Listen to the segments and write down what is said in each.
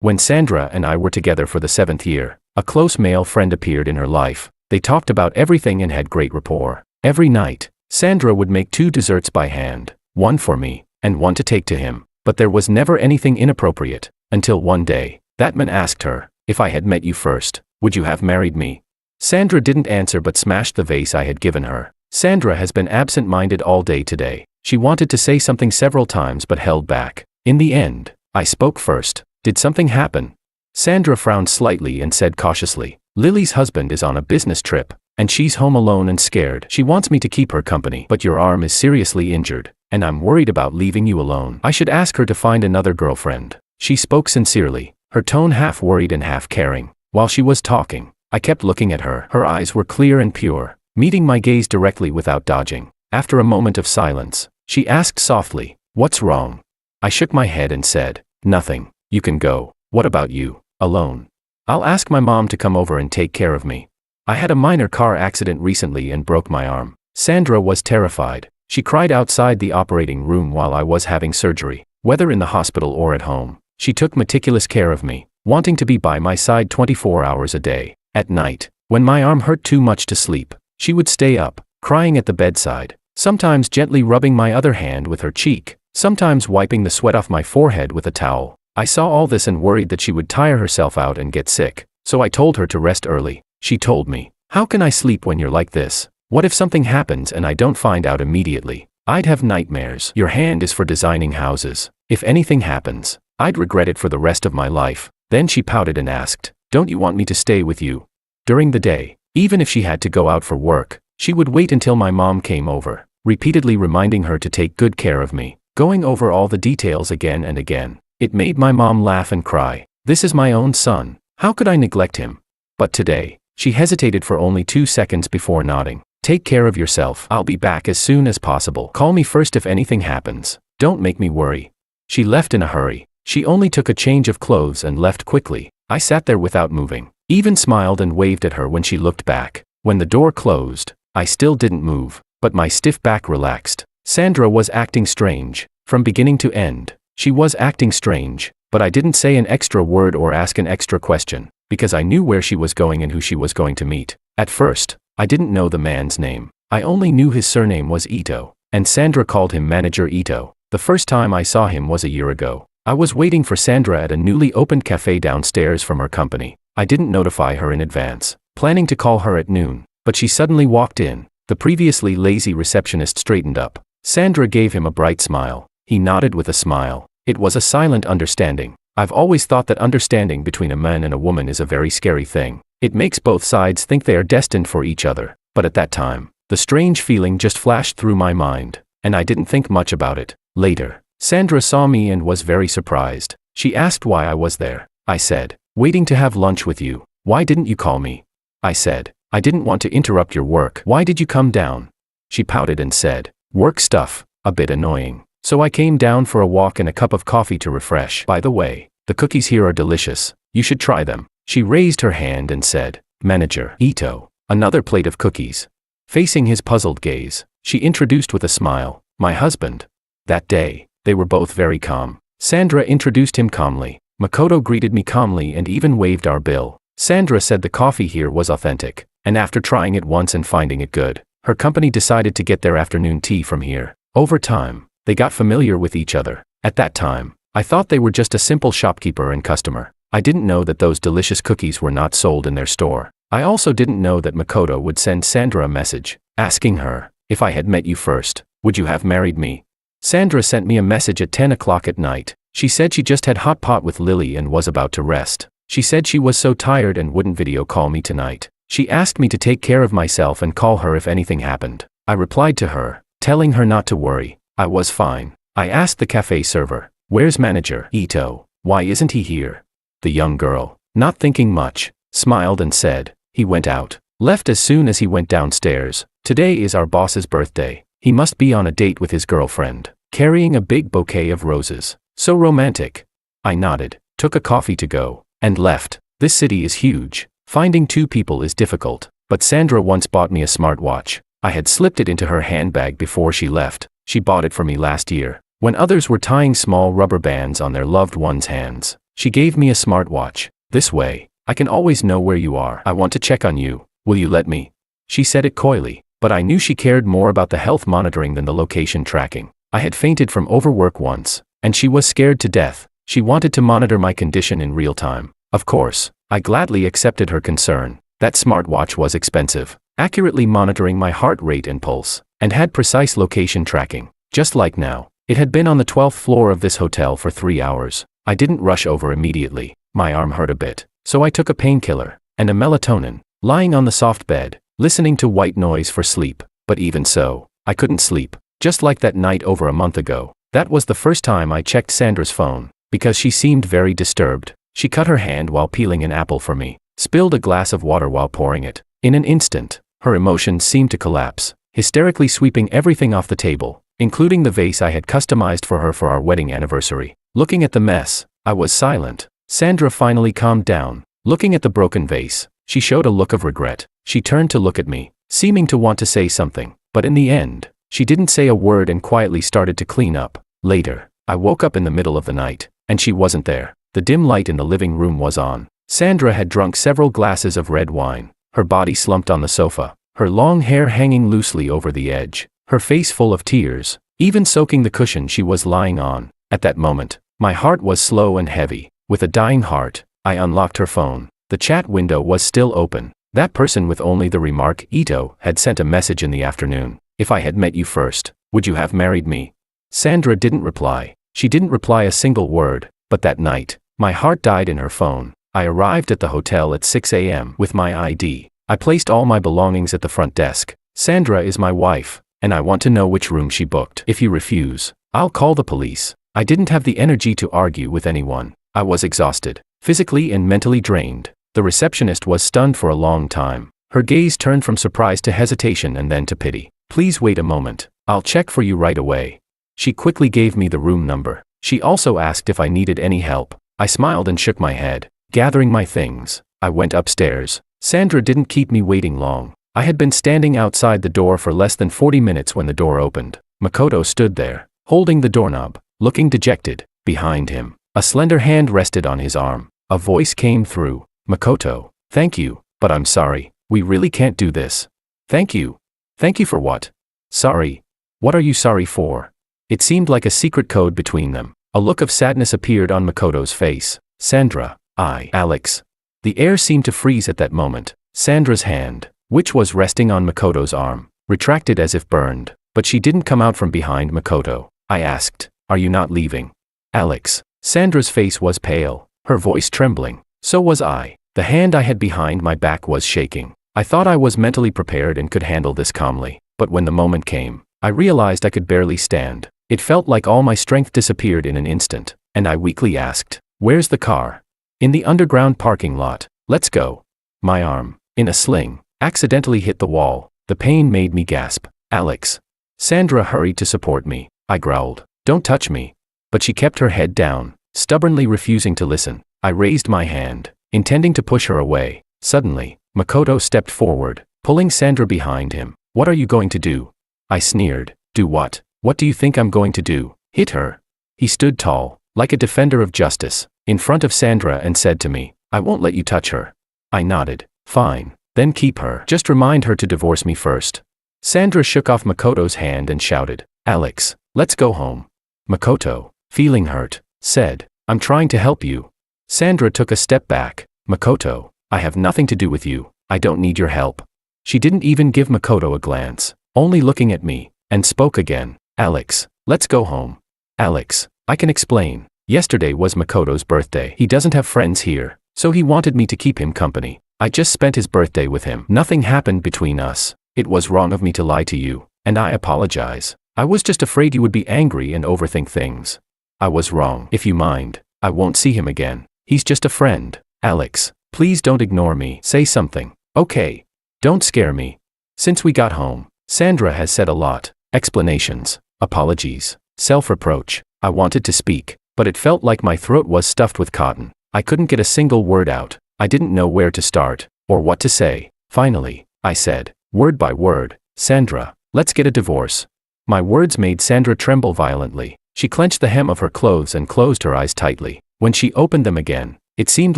When Sandra and I were together for the 7th year, a close male friend appeared in her life. They talked about everything and had great rapport. Every night, Sandra would make 2 desserts by hand, one for me, and one to take to him. But there was never anything inappropriate, until one day, that man asked her, "If I had met you first, would you have married me?" Sandra didn't answer but smashed the vase I had given her. Sandra has been absent-minded all day today. She wanted to say something several times but held back. In the end, I spoke first. "Did something happen?" Sandra frowned slightly and said cautiously, "Lily's husband is on a business trip, and she's home alone and scared. She wants me to keep her company, but your arm is seriously injured, and I'm worried about leaving you alone. I should ask her to find another girlfriend." She spoke sincerely, her tone half worried and half caring. While she was talking, I kept looking at her. Her eyes were clear and pure, meeting my gaze directly without dodging. After a moment of silence, she asked softly, "What's wrong?" I shook my head and said, "Nothing. You can go. What about you? Alone?" "I'll ask my mom to come over and take care of me. I had a minor car accident recently and broke my arm." Sandra was terrified. She cried outside the operating room while I was having surgery. Whether in the hospital or at home, she took meticulous care of me, wanting to be by my side 24 hours a day. At night, when my arm hurt too much to sleep, she would stay up, crying at the bedside, sometimes gently rubbing my other hand with her cheek, sometimes wiping the sweat off my forehead with a towel. I saw all this and worried that she would tire herself out and get sick, so I told her to rest early. She told me, "How can I sleep when you're like this? What if something happens and I don't find out immediately? I'd have nightmares. Your hand is for designing houses. If anything happens, I'd regret it for the rest of my life." Then she pouted and asked, "Don't you want me to stay with you?" During the day, even if she had to go out for work, she would wait until my mom came over, repeatedly reminding her to take good care of me, going over all the details again and again. It made my mom laugh and cry. "This is my own son. How could I neglect him?" But today, she hesitated for only 2 seconds before nodding. "Take care of yourself. I'll be back as soon as possible. Call me first if anything happens. Don't make me worry." She left in a hurry. She only took a change of clothes and left quickly. I sat there without moving, even smiled and waved at her when she looked back. When the door closed, I still didn't move, but my stiff back relaxed. Sandra was acting strange. From beginning to end, she was acting strange, but I didn't say an extra word or ask an extra question, because I knew where she was going and who she was going to meet. At first, I didn't know the man's name. I only knew his surname was Ito, and Sandra called him Manager Ito. The first time I saw him was a year ago. I was waiting for Sandra at a newly opened cafe downstairs from her company. I didn't notify her in advance, planning to call her at noon, but she suddenly walked in. The previously lazy receptionist straightened up. Sandra gave him a bright smile. He nodded with a smile. It was a silent understanding. I've always thought that understanding between a man and a woman is a very scary thing. It makes both sides think they are destined for each other. But at that time, the strange feeling just flashed through my mind, and I didn't think much about it. Later, Sandra saw me and was very surprised. She asked why I was there. I said, "Waiting to have lunch with you." "Why didn't you call me?" I said, "I didn't want to interrupt your work." "Why did you come down?" She pouted and said, "Work stuff." A bit annoying. So I came down for a walk and a cup of coffee to refresh. "By the way, the cookies here are delicious. You should try them." She raised her hand and said, "Manager Ito." Another plate of cookies. Facing his puzzled gaze, she introduced with a smile, "My husband." That day, they were both very calm. Sandra introduced him calmly. Makoto greeted me calmly and even waived our bill. Sandra said the coffee here was authentic, and after trying it once and finding it good, her company decided to get their afternoon tea from here. Over time, they got familiar with each other. At that time, I thought they were just a simple shopkeeper and customer. I didn't know that those delicious cookies were not sold in their store. I also didn't know that Makoto would send Sandra a message, asking her, "If I had met you first, would you have married me?" Sandra sent me a message at 10 o'clock at night. She said she just had hot pot with Lily and was about to rest. She said she was so tired and wouldn't video call me tonight. She asked me to take care of myself and call her if anything happened. I replied to her, telling her not to worry. I was fine. I asked the cafe server, "Where's Manager Ito? Why isn't he here?" The young girl, not thinking much, smiled and said, "He went out. Left as soon as he went downstairs. Today is our boss's birthday. He must be on a date with his girlfriend, carrying a big bouquet of roses. So romantic." I nodded, took a coffee to go, and left. This city is huge. Finding 2 people is difficult, but Sandra once bought me a smartwatch. I had slipped it into her handbag before she left. She bought it for me last year, when others were tying small rubber bands on their loved ones' hands. She gave me a smartwatch. This way, I can always know where you are. I want to check on you. Will you let me? She said it coyly, but I knew she cared more about the health monitoring than the location tracking. I had fainted from overwork once, and she was scared to death. She wanted to monitor my condition in real time. Of course, I gladly accepted her concern. That smartwatch was expensive, accurately monitoring my heart rate and pulse, and had precise location tracking. Just like now, it had been on the 12th floor of this hotel for 3 hours. I didn't rush over immediately. My arm hurt a bit, so I took a painkiller and a melatonin, lying on the soft bed, listening to white noise for sleep. But even so, I couldn't sleep. Just like that night over a month ago, that was the first time I checked Sandra's phone, because she seemed very disturbed. She cut her hand while peeling an apple for me, spilled a glass of water while pouring it. In an instant, her emotions seemed to collapse, hysterically sweeping everything off the table, including the vase I had customized for her for our wedding anniversary. Looking at the mess, I was silent. Sandra finally calmed down. Looking at the broken vase, she showed a look of regret. She turned to look at me, seeming to want to say something, but in the end, she didn't say a word and quietly started to clean up. Later, I woke up in the middle of the night, and she wasn't there. The dim light in the living room was on. Sandra had drunk several glasses of red wine, her body slumped on the sofa, her long hair hanging loosely over the edge, her face full of tears, even soaking the cushion she was lying on. At that moment, my heart was slow and heavy. With a dying heart, I unlocked her phone. The chat window was still open. That person with only the remark "Ito" had sent a message in the afternoon. If I had met you first, would you have married me? Sandra didn't reply. She didn't reply a single word, but that night, my heart died in her phone. I arrived at the hotel at 6 a.m. with my ID. I placed all my belongings at the front desk. Sandra is my wife, and I want to know which room she booked. If you refuse, I'll call the police. I didn't have the energy to argue with anyone. I was exhausted, physically and mentally drained. The receptionist was stunned for a long time. Her gaze turned from surprise to hesitation and then to pity. Please wait a moment. I'll check for you right away. She quickly gave me the room number. She also asked if I needed any help. I smiled and shook my head. Gathering my things, I went upstairs. Sandra didn't keep me waiting long. I had been standing outside the door for less than 40 minutes when the door opened. Makoto stood there, holding the doorknob, looking dejected. Behind him, a slender hand rested on his arm. A voice came through. Makoto, thank you, but I'm sorry. We really can't do this. Thank you. Thank you for what? Sorry. What are you sorry for? It seemed like a secret code between them. A look of sadness appeared on Makoto's face. Sandra, Alex. The air seemed to freeze at that moment. Sandra's hand, which was resting on Makoto's arm, retracted as if burned, but she didn't come out from behind Makoto. I asked, are you not leaving? Alex. Sandra's face was pale, her voice trembling. So was I. The hand I had behind my back was shaking. I thought I was mentally prepared and could handle this calmly, but when the moment came, I realized I could barely stand. It felt like all my strength disappeared in an instant, and I weakly asked, where's the car? In the underground parking lot. Let's go. My arm, in a sling, accidentally hit the wall. The pain made me gasp. Alex. Sandra hurried to support me. I growled, don't touch me. But she kept her head down, stubbornly refusing to listen. I raised my hand, intending to push her away. Suddenly, Makoto stepped forward, pulling Sandra behind him. What are you going to do? I sneered. Do what? What do you think I'm going to do? Hit her? He stood tall, like a defender of justice, in front of Sandra and said to me, I won't let you touch her. I nodded. Fine, then keep her. Just remind her to divorce me first. Sandra shook off Makoto's hand and shouted, Alex, let's go home. Makoto, feeling hurt, said, I'm trying to help you. Sandra took a step back. Makoto, I have nothing to do with you. I don't need your help. She didn't even give Makoto a glance, only looking at me, and spoke again. Alex, let's go home. Alex, I can explain. Yesterday was Makoto's birthday. He doesn't have friends here, so he wanted me to keep him company. I just spent his birthday with him. Nothing happened between us. It was wrong of me to lie to you, and I apologize. I was just afraid you would be angry and overthink things. I was wrong. If you mind, I won't see him again. He's just a friend. Alex, please don't ignore me. Say something. Okay. Don't scare me. Since we got home, Sandra has said a lot. Explanations, apologies, self-reproach. I wanted to speak, but it felt like my throat was stuffed with cotton. I couldn't get a single word out. I didn't know where to start, or what to say. Finally, I said, word by word, Sandra, let's get a divorce. My words made Sandra tremble violently. She clenched the hem of her clothes and closed her eyes tightly. When she opened them again, it seemed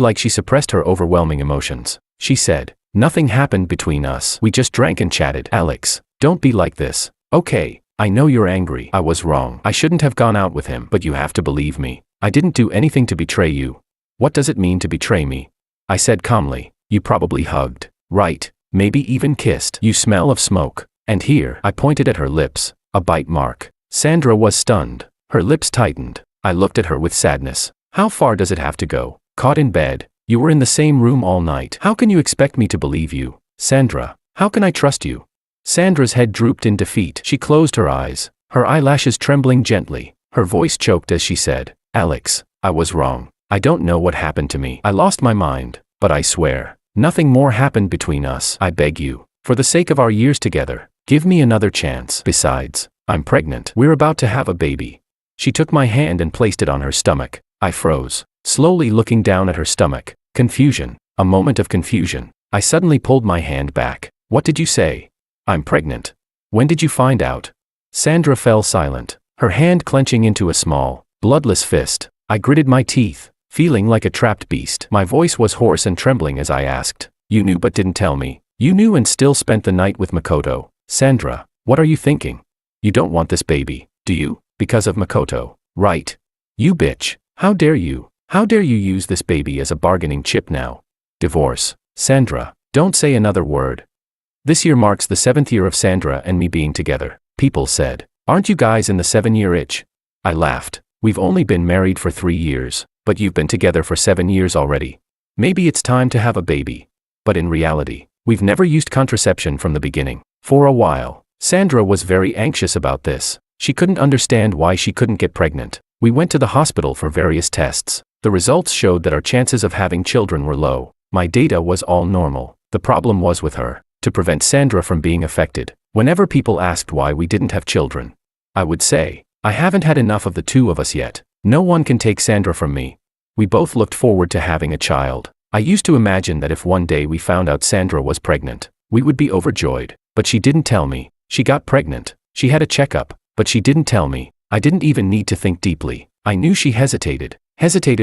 like she suppressed her overwhelming emotions. She said, "Nothing happened between us. We just drank and chatted." "Alex, don't be like this. Okay, I know you're angry. I was wrong. I shouldn't have gone out with him, but you have to believe me. I didn't do anything to betray you." "What does it mean to betray me?" I said calmly. "You probably hugged, right? Maybe even kissed. You smell of smoke." And here, I pointed at her lips, a bite mark. Sandra was stunned. Her lips tightened. I looked at her with sadness. "How far does it have to go? Caught in bed. You were in the same room all night. How can you expect me to believe you? Sandra, how can I trust you?" Sandra's head drooped in defeat. She closed her eyes, her eyelashes trembling gently. Her voice choked as she said, "Alex, I was wrong. I don't know what happened to me. I lost my mind, but I swear, nothing more happened between us. I beg you, for the sake of our years together, give me another chance. Besides, I'm pregnant. We're about to have a baby." She took my hand and placed it on her stomach. I froze, slowly looking down at her stomach. Confusion, a moment of confusion. I suddenly pulled my hand back. "What did you say?" "I'm pregnant." "When did you find out?" Sandra fell silent, her hand clenching into a small, bloodless fist. I gritted my teeth, feeling like a trapped beast. My voice was hoarse and trembling as I asked, "You knew but didn't tell me. You knew and still spent the night with Makoto. Sandra, what are you thinking? You don't want this baby, do you? Because of Makoto, right? You bitch. How dare you? How dare you use this baby as a bargaining chip now? Divorce. Sandra, don't say another word." This year marks the 7th year of Sandra and me being together. People said, "Aren't you guys in the 7-year itch?" I laughed. "We've only been married for 3 years, but you've been together for 7 years already. Maybe it's time to have a baby." But in reality, we've never used contraception from the beginning. For a while, Sandra was very anxious about this. She couldn't understand why she couldn't get pregnant. We went to the hospital for various tests. The results showed that our chances of having children were low. My data was all normal. The problem was with her. To prevent Sandra from being affected, whenever people asked why we didn't have children, I would say, "I haven't had enough of the two of us yet. No one can take Sandra from me." We both looked forward to having a child. I used to imagine that if one day we found out Sandra was pregnant, we would be overjoyed. But she didn't tell me. She got pregnant. She had a checkup, but she didn't tell me. I didn't even need to think deeply. I knew she hesitated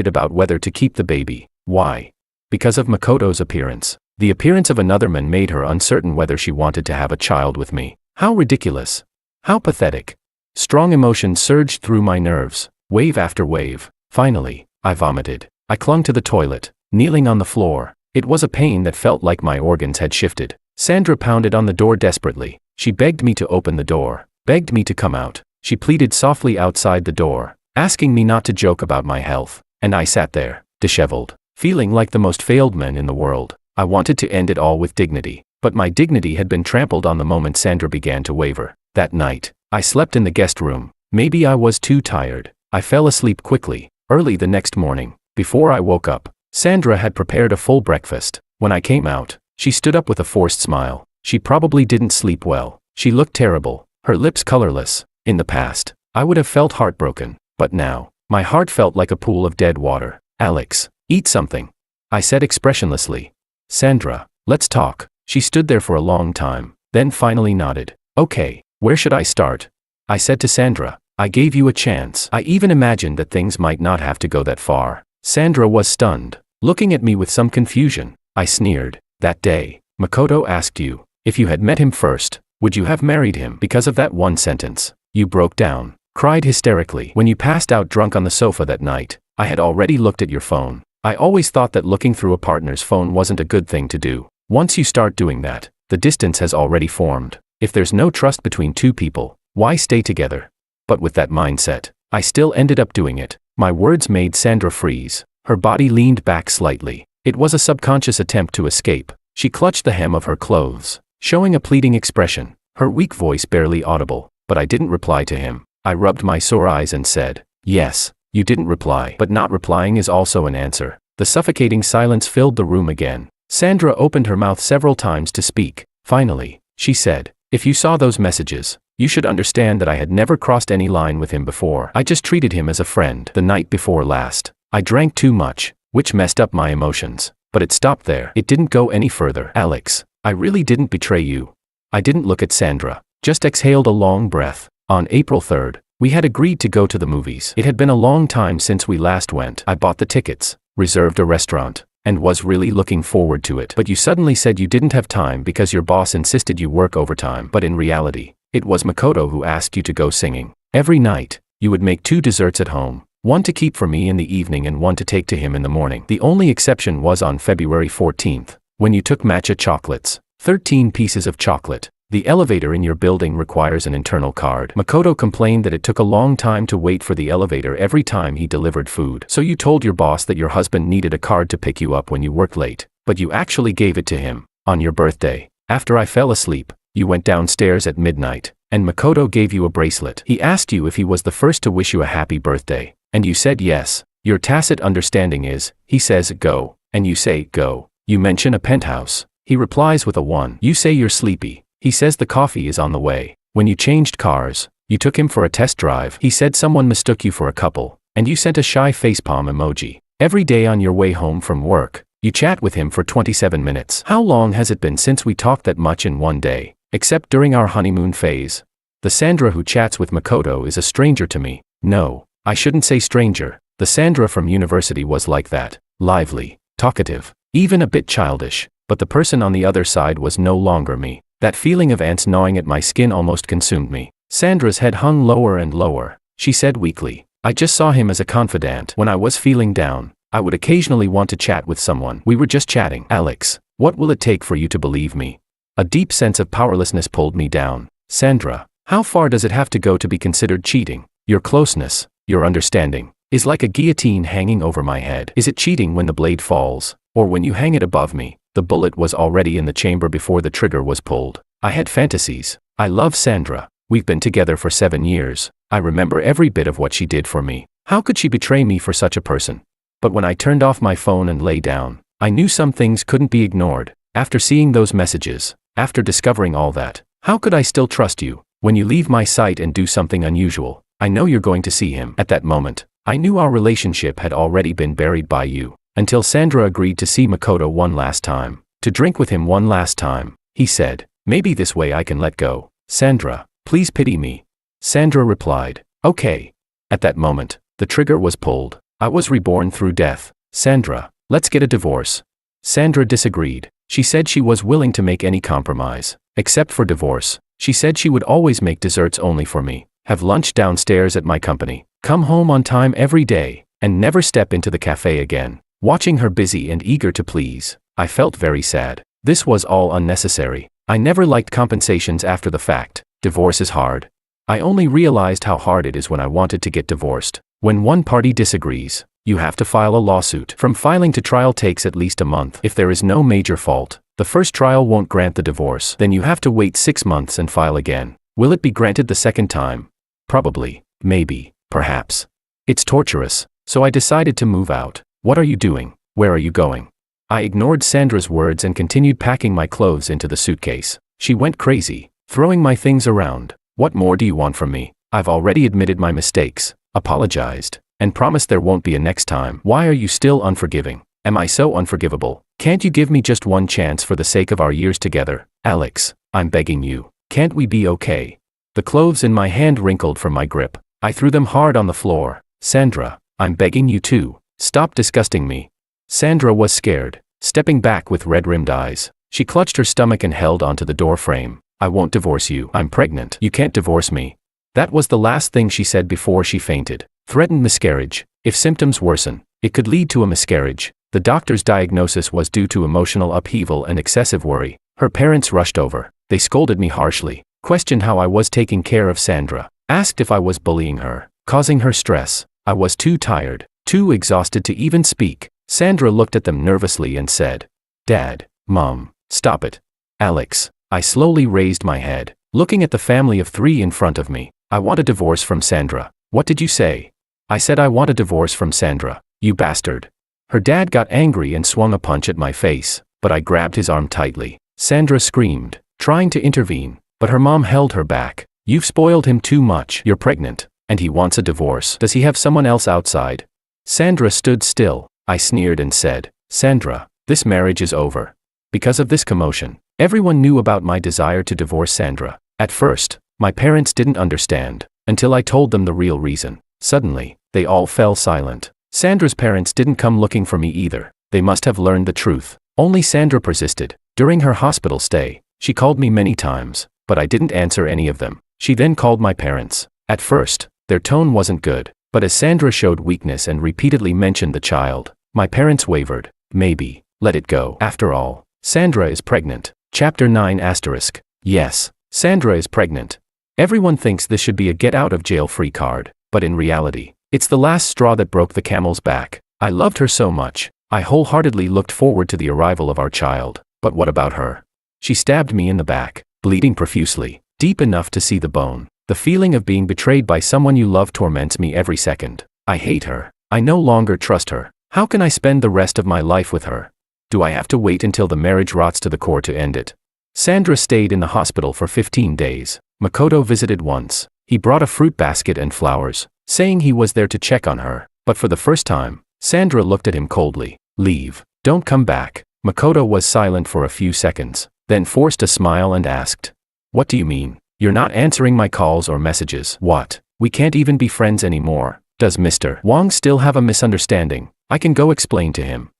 about whether to keep the baby. Why? Because of Makoto's appearance. The appearance of another man made her uncertain whether she wanted to have a child with me. How ridiculous. How pathetic. Strong emotions surged through my nerves, wave after wave. Finally, I vomited. I clung to the toilet, kneeling on the floor. It was a pain that felt like my organs had shifted. Sandra pounded on the door desperately. She begged me to open the door, begged me to come out. She pleaded softly outside the door, asking me not to joke about my health. And I sat there, disheveled, feeling like the most failed man in the world. I wanted to end it all with dignity, but my dignity had been trampled on the moment Sandra began to waver. That night, I slept in the guest room. Maybe I was too tired. I fell asleep quickly. Early the next morning, before I woke up, Sandra had prepared a full breakfast. When I came out, she stood up with a forced smile. She probably didn't sleep well. She looked terrible, her lips colorless. In the past, I would have felt heartbroken, but now, my heart felt like a pool of dead water. "Alex, eat something," I said expressionlessly. "Sandra, let's talk." She stood there for a long time, then finally nodded. "Okay, where should I start?" I said to Sandra. "I gave you a chance. I even imagined that things might not have to go that far." Sandra was stunned, looking at me with some confusion. I sneered. "That day, Makoto asked you, if you had met him first, would you have married him? Because of that one sentence, you broke down, cried hysterically. When you passed out drunk on the sofa that night, I had already looked at your phone. I always thought that looking through a partner's phone wasn't a good thing to do. Once you start doing that, the distance has already formed. If there's no trust between two people, why stay together?" But with that mindset, I still ended up doing it. My words made Sandra freeze. Her body leaned back slightly. It was a subconscious attempt to escape. She clutched the hem of her clothes, showing a pleading expression, her weak voice barely audible. But I didn't reply to him. I rubbed my sore eyes and said, "Yes, you didn't reply." But not replying is also an answer. The suffocating silence filled the room again. Sandra opened her mouth several times to speak. Finally, she said, "If you saw those messages, you should understand that I had never crossed any line with him before. I just treated him as a friend. The night before last, I drank too much, which messed up my emotions. But it stopped there. It didn't go any further. Alex, I really didn't betray you." I didn't look at Sandra, just exhaled a long breath. On April 3rd, We had agreed to go to the movies. It had been a long time since we last went. I bought the tickets, reserved a restaurant, and was really looking forward to it. But you suddenly said you didn't have time because your boss insisted you work overtime. But in reality, it was Makoto who asked you to go singing. Every night, you would make 2 desserts at home, one to keep for me in the evening and one to take to him in the morning. The only exception was on February 14th, when you took matcha chocolates, 13 pieces of chocolate. The elevator in your building requires an internal card. Makoto complained that it took a long time to wait for the elevator every time he delivered food. So you told your boss that your husband needed a card to pick you up when you worked late, but you actually gave it to him. On your birthday, after I fell asleep, you went downstairs at midnight, and Makoto gave you a bracelet. He asked you if he was the first to wish you a happy birthday, and you said yes. Your tacit understanding is, he says go, and you say go. You mention a penthouse. He replies with a 1. You say you're sleepy. He says the coffee is on the way. When you changed cars, you took him for a test drive. He said someone mistook you for a couple, and you sent a shy facepalm emoji. Every day on your way home from work, you chat with him for 27 minutes. How long has it been since we talked that much in one day, except during our honeymoon phase? The Sandra who chats with Makoto is a stranger to me. No, I shouldn't say stranger. The Sandra from university was like that, lively, talkative, even a bit childish, but the person on the other side was no longer me. That feeling of ants gnawing at my skin almost consumed me. Sandra's head hung lower and lower. She said weakly, I just saw him as a confidant. When I was feeling down, I would occasionally want to chat with someone. We were just chatting. Alex, what will it take for you to believe me? A deep sense of powerlessness pulled me down. Sandra, how far does it have to go to be considered cheating? Your closeness, your understanding, is like a guillotine hanging over my head. Is it cheating when the blade falls, or when you hang it above me? The bullet was already in the chamber before the trigger was pulled. I had fantasies. I love Sandra. We've been together for 7 years. I remember every bit of what she did for me. How could she betray me for such a person? But when I turned off my phone and lay down, I knew some things couldn't be ignored. After seeing those messages, after discovering all that, how could I still trust you? When you leave my sight and do something unusual, I know you're going to see him. At that moment, I knew our relationship had already been buried by you. Until Sandra agreed to see Makoto one last time, to drink with him one last time. He said, maybe this way I can let go. Sandra, please pity me. Sandra replied, okay. At that moment, the trigger was pulled. I was reborn through death. Sandra, let's get a divorce. Sandra disagreed. She said she was willing to make any compromise, except for divorce. She said she would always make desserts only for me, have lunch downstairs at my company, come home on time every day, and never step into the cafe again. Watching her busy and eager to please, I felt very sad. This was all unnecessary. I never liked compensations after the fact. Divorce is hard. I only realized how hard it is when I wanted to get divorced. When one party disagrees, you have to file a lawsuit. From filing to trial takes at least a month. If there is no major fault, the first trial won't grant the divorce. Then you have to wait 6 months and file again. Will it be granted the second time? Probably. Maybe. Perhaps. It's torturous. So I decided to move out. What are you doing? Where are you going? I ignored Sandra's words and continued packing my clothes into the suitcase. She went crazy, throwing my things around. What more do you want from me? I've already admitted my mistakes, apologized, and promised there won't be a next time. Why are you still unforgiving? Am I so unforgivable? Can't you give me just one chance for the sake of our years together? Alex, I'm begging you. Can't we be okay? The clothes in my hand wrinkled from my grip. I threw them hard on the floor. Sandra, I'm begging you too. Stop disgusting me. Sandra was scared, stepping back with red-rimmed eyes. She clutched her stomach and held onto the door frame. I won't divorce you. I'm pregnant. You can't divorce me. That was the last thing she said before she fainted. Threatened miscarriage. If symptoms worsen, it could lead to a miscarriage. The doctor's diagnosis was due to emotional upheaval and excessive worry. Her parents rushed over. They scolded me harshly, questioned how I was taking care of Sandra, asked if I was bullying her, causing her stress. I was too tired, too exhausted to even speak. Sandra looked at them nervously and said, Dad, Mom, stop it. Alex. I slowly raised my head, looking at the family of 3 in front of me. I want a divorce from Sandra. What did you say? I said I want a divorce from Sandra. You bastard. Her dad got angry and swung a punch at my face, but I grabbed his arm tightly. Sandra screamed, trying to intervene, but her mom held her back. You've spoiled him too much. You're pregnant, and he wants a divorce. Does he have someone else outside? Sandra stood still. I sneered and said, Sandra, this marriage is over. Because of this commotion, everyone knew about my desire to divorce Sandra. At first, my parents didn't understand, until I told them the real reason. Suddenly, they all fell silent. Sandra's parents didn't come looking for me either. They must have learned the truth. Only Sandra persisted. During her hospital stay, she called me many times, but I didn't answer any of them. She then called my parents. At first, their tone wasn't good, but as Sandra showed weakness and repeatedly mentioned the child, my parents wavered. Maybe, let it go. After all, Sandra is pregnant. Chapter 9 *. Yes, Sandra is pregnant. Everyone thinks this should be a get-out-of-jail-free card, but in reality, it's the last straw that broke the camel's back. I loved her so much. I wholeheartedly looked forward to the arrival of our child. But what about her? She stabbed me in the back, bleeding profusely, deep enough to see the bone. The feeling of being betrayed by someone you love torments me every second. I hate her. I no longer trust her. How can I spend the rest of my life with her? Do I have to wait until the marriage rots to the core to end it? Sandra stayed in the hospital for 15 days. Makoto visited once. He brought a fruit basket and flowers, saying he was there to check on her. But for the first time, Sandra looked at him coldly. Leave. Don't come back. Makoto was silent for a few seconds, then forced a smile and asked, What do you mean? You're not answering my calls or messages. What? We can't even be friends anymore. Does Mr. Wang still have a misunderstanding? I can go explain to him.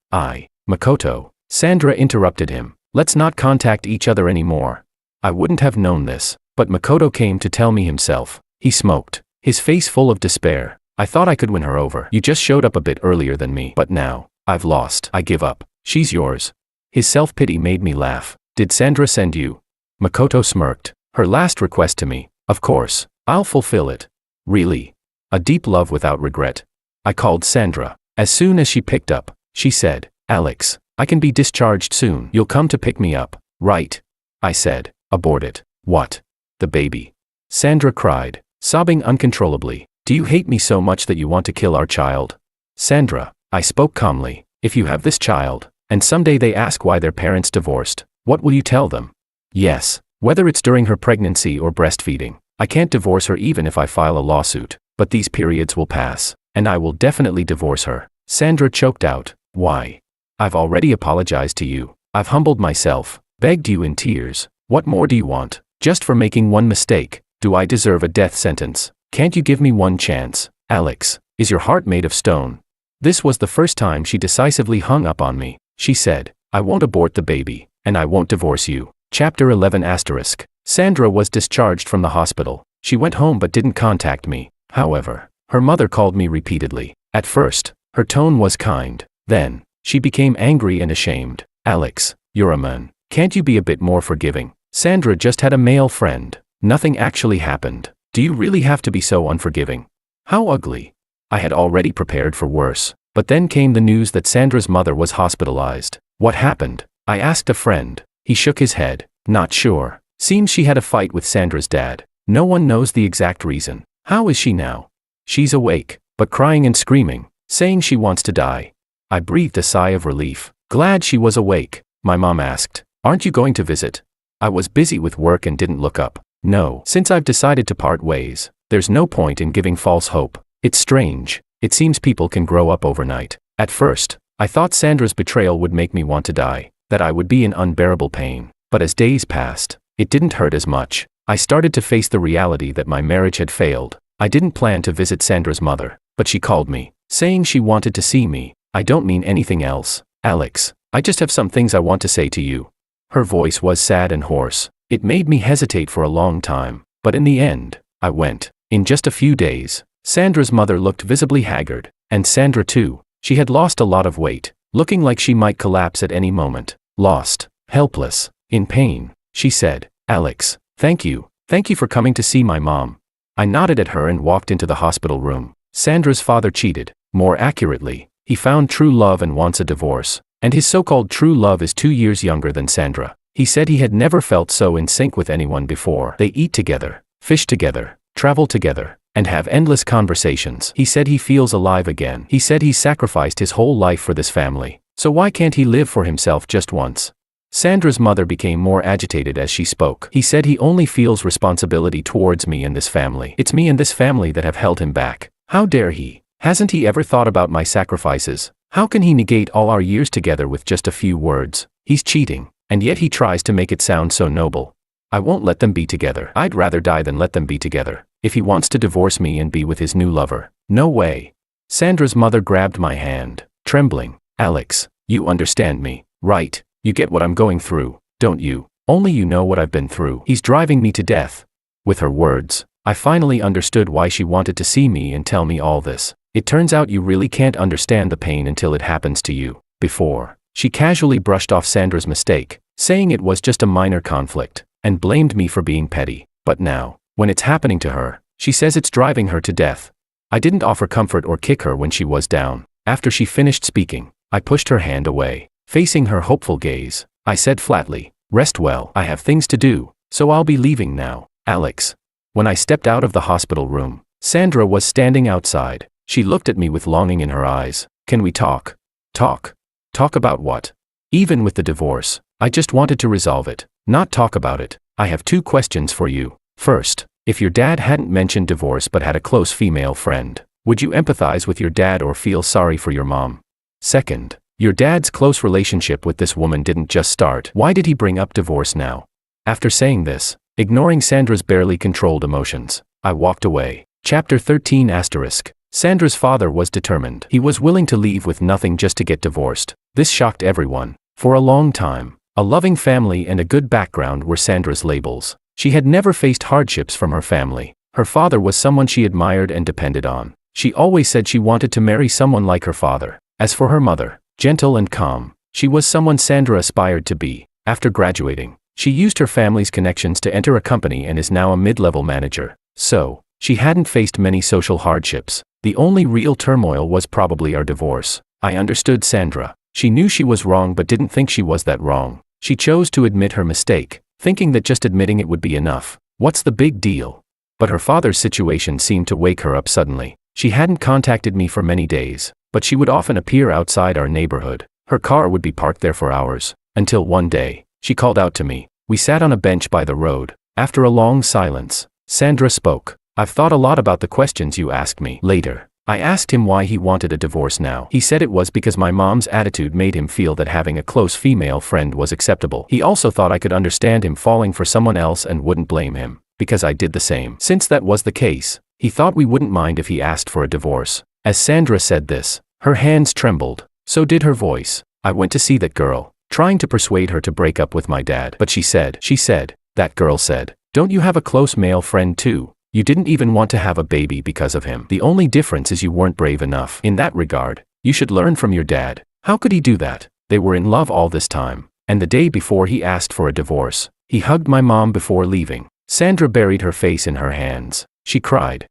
Makoto. Sandra interrupted him. Let's not contact each other anymore. I wouldn't have known this, but Makoto came to tell me himself. He smoked, his face full of despair. I thought I could win her over. You just showed up a bit earlier than me. But now, I've lost. I give up. She's yours. His self-pity made me laugh. Did Sandra send you? Makoto smirked. Her last request to me. Of course, I'll fulfill it. Really? A deep love without regret. I called Sandra. As soon as she picked up, she said, Alex, I can be discharged soon. You'll come to pick me up, right? I said, abort it. What? The baby. Sandra cried, sobbing uncontrollably. Do you hate me so much that you want to kill our child? Sandra, I spoke calmly. If you have this child, and someday they ask why their parents divorced, what will you tell them? Yes, whether it's during her pregnancy or breastfeeding, I can't divorce her even if I file a lawsuit, but these periods will pass, and I will definitely divorce her. Sandra choked out. Why? I've already apologized to you. I've humbled myself, begged you in tears. What more do you want? Just for making one mistake, do I deserve a death sentence? Can't you give me one chance? Alex, is your heart made of stone? This was the first time she decisively hung up on me. She said, I won't abort the baby, and I won't divorce you. Chapter 11 *. Sandra was discharged from the hospital. She went home but didn't contact me. However, her mother called me repeatedly. At first, her tone was kind. Then, she became angry and ashamed. Alex, you're a man. Can't you be a bit more forgiving? Sandra just had a male friend. Nothing actually happened. Do you really have to be so unforgiving? How ugly. I had already prepared for worse. But then came the news that Sandra's mother was hospitalized. What happened? I asked a friend. He shook his head. Not sure. Seems she had a fight with Sandra's dad. No one knows the exact reason. How is she now? She's awake, but crying and screaming, saying she wants to die. I breathed a sigh of relief. Glad she was awake. My mom asked, Aren't you going to visit? I was busy with work and didn't look up. No. Since I've decided to part ways, there's no point in giving false hope. It's strange. It seems people can grow up overnight. At first, I thought Sandra's betrayal would make me want to die, that I would be in unbearable pain. But as days passed, it didn't hurt as much. I started to face the reality that my marriage had failed. I didn't plan to visit Sandra's mother, but she called me, saying she wanted to see me. I don't mean anything else. Alex, I just have some things I want to say to you. Her voice was sad and hoarse. It made me hesitate for a long time, but in the end, I went. In just a few days, Sandra's mother looked visibly haggard, and Sandra too. She had lost a lot of weight, looking like she might collapse at any moment. Lost, helpless, in pain. She said, Alex, thank you for coming to see my mom. I nodded at her and walked into the hospital room. Sandra's father cheated. More accurately, he found true love and wants a divorce. And his so-called true love is 2 years younger than Sandra. He said he had never felt so in sync with anyone before. They eat together, fish together, travel together, and have endless conversations. He said he feels alive again. He said he's sacrificed his whole life for this family. So why can't he live for himself just once? Sandra's mother became more agitated as she spoke. He said he only feels responsibility towards me and this family. It's me and this family that have held him back. How dare he? Hasn't he ever thought about my sacrifices? How can he negate all our years together with just a few words? He's cheating, and yet he tries to make it sound so noble. I won't let them be together. I'd rather die than let them be together. If he wants to divorce me and be with his new lover, no way. Sandra's mother grabbed my hand, trembling. Alex, you understand me, right? You get what I'm going through, don't you? Only you know what I've been through. He's driving me to death. With her words, I finally understood why she wanted to see me and tell me all this. It turns out you really can't understand the pain until it happens to you. Before, she casually brushed off Sandra's mistake, saying it was just a minor conflict, and blamed me for being petty. But now, when it's happening to her, she says it's driving her to death. I didn't offer comfort or kick her when she was down. After she finished speaking, I pushed her hand away. Facing her hopeful gaze, I said flatly, "Rest well. I have things to do, so I'll be leaving now, Alex." When I stepped out of the hospital room, Sandra was standing outside. She looked at me with longing in her eyes. "Can we talk?" "Talk? Talk about what?" "Even with the divorce, I just wanted to resolve it, not talk about it. I have 2 questions for you. First, if your dad hadn't mentioned divorce but had a close female friend, would you empathize with your dad or feel sorry for your mom? Second, your dad's close relationship with this woman didn't just start. Why did he bring up divorce now?" After saying this, ignoring Sandra's barely controlled emotions, I walked away. Chapter 13 *. Sandra's father was determined. He was willing to leave with nothing just to get divorced. This shocked everyone. For a long time, a loving family and a good background were Sandra's labels. She had never faced hardships from her family. Her father was someone she admired and depended on. She always said she wanted to marry someone like her father. As for her mother, gentle and calm, she was someone Sandra aspired to be. After graduating, she used her family's connections to enter a company and is now a mid-level manager. So, she hadn't faced many social hardships. The only real turmoil was probably our divorce. I understood Sandra. She knew she was wrong but didn't think she was that wrong. She chose to admit her mistake, thinking that just admitting it would be enough. What's the big deal? But her father's situation seemed to wake her up suddenly. She hadn't contacted me for many days, but she would often appear outside our neighborhood. Her car would be parked there for hours, until one day, she called out to me. We sat on a bench by the road. After a long silence, Sandra spoke. "I've thought a lot about the questions you asked me." Later, I asked him why he wanted a divorce now. He said it was because my mom's attitude made him feel that having a close female friend was acceptable. He also thought I could understand him falling for someone else and wouldn't blame him, because I did the same. Since that was the case, he thought we wouldn't mind if he asked for a divorce. As Sandra said this, her hands trembled. So did her voice. I went to see that girl, trying to persuade her to break up with my dad. But she said, that girl said, "Don't you have a close male friend too? You didn't even want to have a baby because of him. The only difference is you weren't brave enough. In that regard, you should learn from your dad." How could he do that? They were in love all this time, and the day before he asked for a divorce, he hugged my mom before leaving. Sandra buried her face in her hands. She cried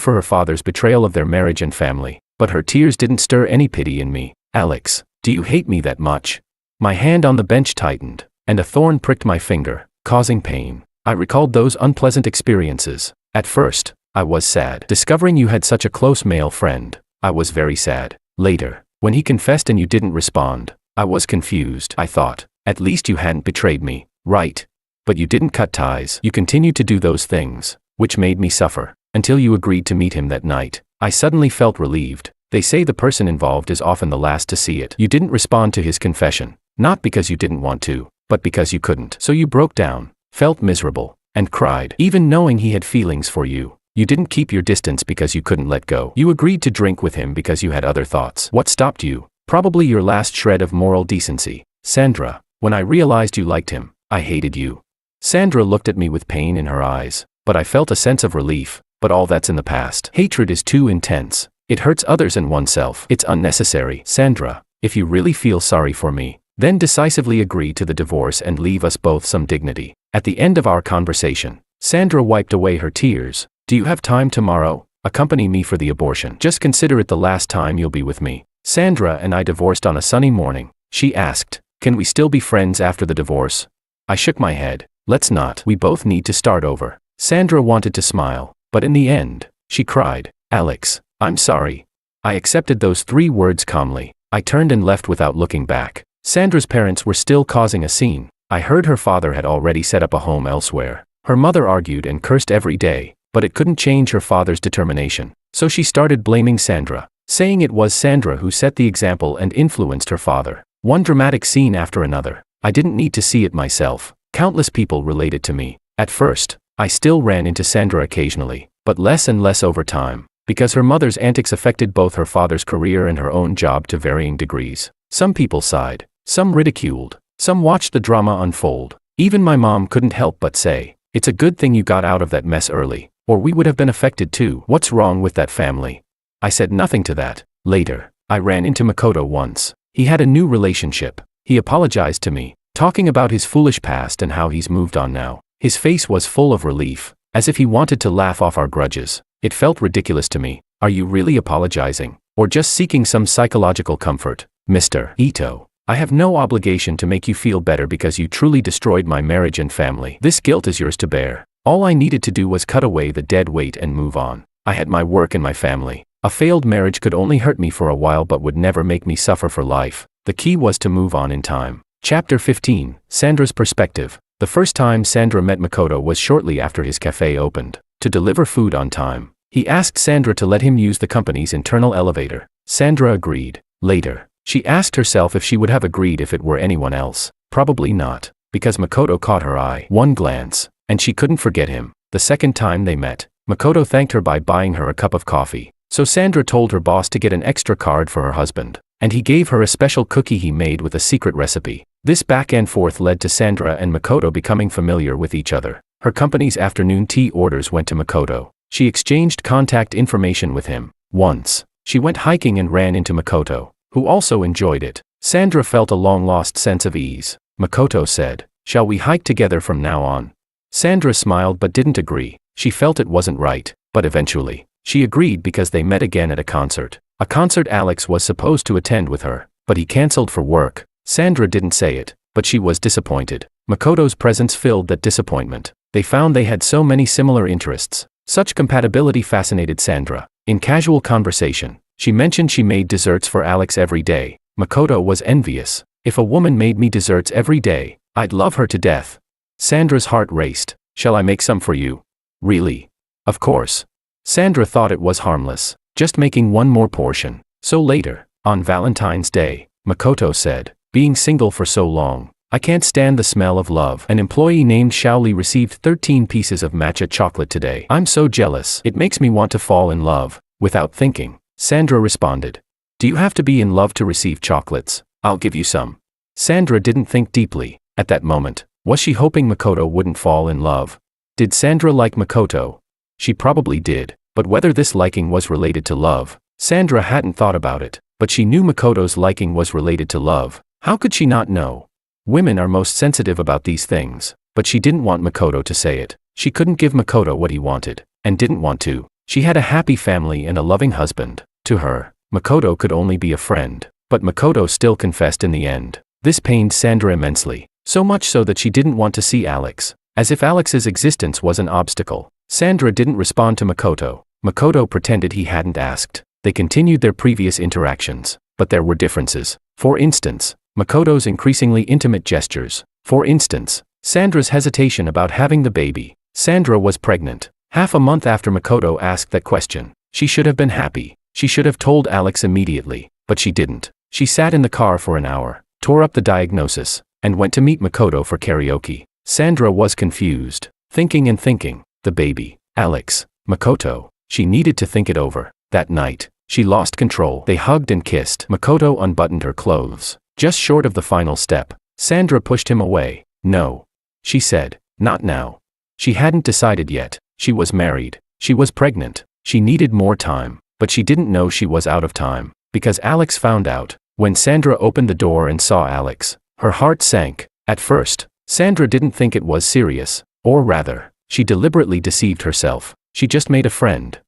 for her father's betrayal of their marriage and family, but her tears didn't stir any pity in me. "Alex, do you hate me that much?" My hand on the bench tightened, and a thorn pricked my finger, causing pain. I recalled those unpleasant experiences. At first, I was sad. Discovering you had such a close male friend, I was very sad. Later, when he confessed and you didn't respond, I was confused. I thought, at least you hadn't betrayed me, right? But you didn't cut ties. You continued to do those things, which made me suffer, until you agreed to meet him that night. I suddenly felt relieved. They say the person involved is often the last to see it. You didn't respond to his confession, not because you didn't want to, but because you couldn't. So you broke down, felt miserable, and cried. Even knowing he had feelings for you, you didn't keep your distance because you couldn't let go. You agreed to drink with him because you had other thoughts. What stopped you? Probably your last shred of moral decency. Sandra, when I realized you liked him, I hated you. Sandra looked at me with pain in her eyes, but I felt a sense of relief. But all that's in the past. Hatred is too intense. It hurts others and oneself. It's unnecessary. Sandra, if you really feel sorry for me, then decisively agree to the divorce and leave us both some dignity. At the end of our conversation, Sandra wiped away her tears. Do you have time tomorrow? Accompany me for the abortion. Just consider it the last time you'll be with me. Sandra and I divorced on a sunny morning. She asked, can we still be friends after the divorce? I shook my head. Let's not. We both need to start over. Sandra wanted to smile, but in the end, she cried, Alex, I'm sorry. I accepted those 3 words calmly. I turned and left without looking back. Sandra's parents were still causing a scene. I heard her father had already set up a home elsewhere. Her mother argued and cursed every day, but it couldn't change her father's determination. So she started blaming Sandra, saying it was Sandra who set the example and influenced her father. One dramatic scene after another. I didn't need to see it myself. Countless people related to me. At first, I still ran into Sandra occasionally, but less and less over time, because her mother's antics affected both her father's career and her own job to varying degrees. Some people sighed, some ridiculed, some watched the drama unfold. Even my mom couldn't help but say, "It's a good thing you got out of that mess early, or we would have been affected too. What's wrong with that family?" I said nothing to that. Later, I ran into Makoto once. He had a new relationship. He apologized to me, talking about his foolish past and how he's moved on now. His face was full of relief, as if he wanted to laugh off our grudges. It felt ridiculous to me. Are you really apologizing? Or just seeking some psychological comfort? Mr. Ito, I have no obligation to make you feel better because you truly destroyed my marriage and family. This guilt is yours to bear. All I needed to do was cut away the dead weight and move on. I had my work and my family. A failed marriage could only hurt me for a while but would never make me suffer for life. The key was to move on in time. Chapter 15, Sandra's Perspective. The first time Sandra met Makoto was shortly after his cafe opened. To deliver food on time, he asked Sandra to let him use the company's internal elevator. Sandra agreed. Later, she asked herself if she would have agreed if it were anyone else. Probably not, because Makoto caught her eye. One glance, and she couldn't forget him. The second time they met, Makoto thanked her by buying her a cup of coffee. So Sandra told her boss to get an extra card for her husband, and he gave her a special cookie he made with a secret recipe. This back and forth led to Sandra and Makoto becoming familiar with each other. Her company's afternoon tea orders went to Makoto. She exchanged contact information with him. Once, she went hiking and ran into Makoto, who also enjoyed it. Sandra felt a long-lost sense of ease. Makoto said, "Shall we hike together from now on?" Sandra smiled but didn't agree. She felt it wasn't right, but eventually, she agreed because they met again at a concert. A concert Alex was supposed to attend with her, but he cancelled for work. Sandra didn't say it, but she was disappointed. Makoto's presence filled that disappointment. They found they had so many similar interests. Such compatibility fascinated Sandra. In casual conversation, she mentioned she made desserts for Alex every day. Makoto was envious. "If a woman made me desserts every day, I'd love her to death." Sandra's heart raced. "Shall I make some for you?" "Really?" "Of course." Sandra thought it was harmless, just making one more portion. So later, on Valentine's Day, Makoto said, "Being single for so long, I can't stand the smell of love." An employee named Shaoli received 13 pieces of matcha chocolate today. "I'm so jealous. It makes me want to fall in love." Without thinking, Sandra responded, "Do you have to be in love to receive chocolates? I'll give you some." Sandra didn't think deeply. At that moment, was she hoping Makoto wouldn't fall in love? Did Sandra like Makoto? She probably did, but whether this liking was related to love, Sandra hadn't thought about it, but she knew Makoto's liking was related to love. How could she not know? Women are most sensitive about these things, but she didn't want Makoto to say it. She couldn't give Makoto what he wanted, and didn't want to. She had a happy family and a loving husband. To her, Makoto could only be a friend, but Makoto still confessed in the end. This pained Sandra immensely, so much so that she didn't want to see Alex, as if Alex's existence was an obstacle. Sandra didn't respond to Makoto. Makoto pretended he hadn't asked. They continued their previous interactions, but there were differences. For instance, Makoto's increasingly intimate gestures. For instance, Sandra's hesitation about having the baby. Sandra was pregnant. Half a month after Makoto asked that question, she should have been happy. She should have told Alex immediately, but she didn't. She sat in the car for an hour, tore up the diagnosis, and went to meet Makoto for karaoke. Sandra was confused, thinking and thinking. The baby, Alex, Makoto. She needed to think it over. That night, she lost control. They hugged and kissed. Makoto unbuttoned her clothes. Just short of the final step, Sandra pushed him away. "No," she said, "not now." She hadn't decided yet. She was married. She was pregnant. She needed more time, but she didn't know she was out of time, because Alex found out. When Sandra opened the door and saw Alex, her heart sank. At first, Sandra didn't think it was serious, or rather, she deliberately deceived herself. She just made a friend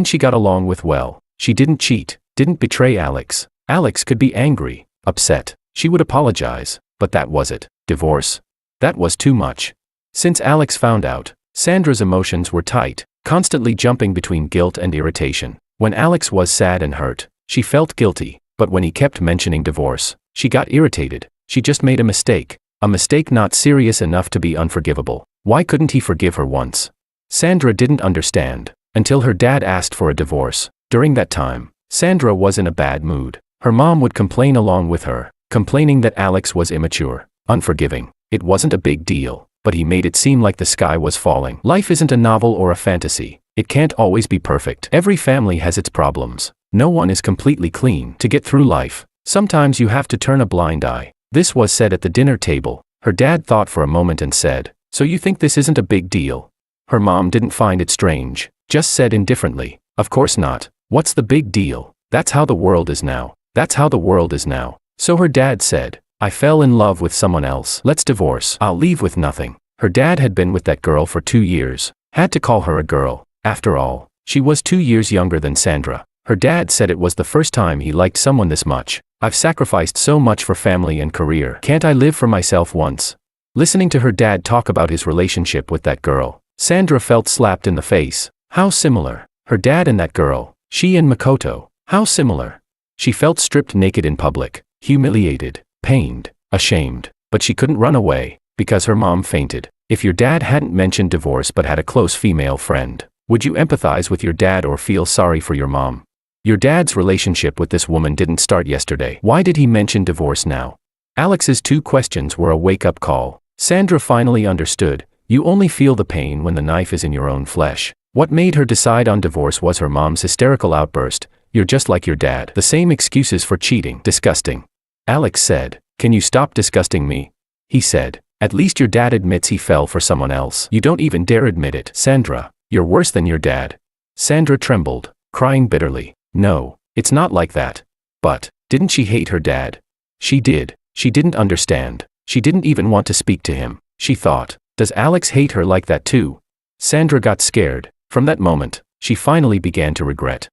she got along with well. She didn't cheat, didn't betray Alex. Alex could be angry, upset. She would apologize, but that was it. Divorce? That was too much. Since Alex found out, Sandra's emotions were tight, constantly jumping between guilt and irritation. When Alex was sad and hurt, she felt guilty, but when he kept mentioning divorce, she got irritated. She just made a mistake not serious enough to be unforgivable. Why couldn't he forgive her once? Sandra didn't understand, until her dad asked for a divorce. During that time, Sandra was in a bad mood. Her mom would complain along with her, complaining that Alex was immature, unforgiving. It wasn't a big deal. but he made it seem like the sky was falling. Life isn't a novel or a fantasy. It can't always be perfect. Every family has its problems. No one is completely clean. To get through life, sometimes you have to turn a blind eye. This was said at the dinner table. Her dad thought for a moment and said, "So you think this isn't a big deal?" Her mom didn't find it strange, just said indifferently, "Of course not. What's the big deal? That's how the world is now. That's how the world is now." So her dad said, "I fell in love with someone else. Let's divorce. I'll leave with nothing." Her dad had been with that girl for 2 years. Had to call her a girl. After all, she was 2 years younger than Sandra. Her dad said it was the first time he liked someone this much. "I've sacrificed so much for family and career. Can't I live for myself once?" Listening to her dad talk about his relationship with that girl, Sandra felt slapped in the face. How similar. Her dad and that girl, she and Makoto. How similar. She felt stripped naked in public, humiliated, pained, ashamed, but she couldn't run away, because her mom fainted. If your dad hadn't mentioned divorce but had a close female friend, would you empathize with your dad or feel sorry for your mom? Your dad's relationship with this woman didn't start yesterday. Why did he mention divorce now? Alex's 2 questions were a wake-up call. Sandra finally understood. You only feel the pain when the knife is in your own flesh. What made her decide on divorce was her mom's hysterical outburst. "You're just like your dad." The same excuses for cheating. Disgusting. Alex said, "Can you stop disgusting me?" He said, "At least your dad admits he fell for someone else. You don't even dare admit it." Sandra, "You're worse than your dad." Sandra trembled, crying bitterly. "No, it's not like that." But, didn't she hate her dad? She did. She didn't understand. She didn't even want to speak to him. She thought, does Alex hate her like that too? Sandra got scared. From that moment, she finally began to regret.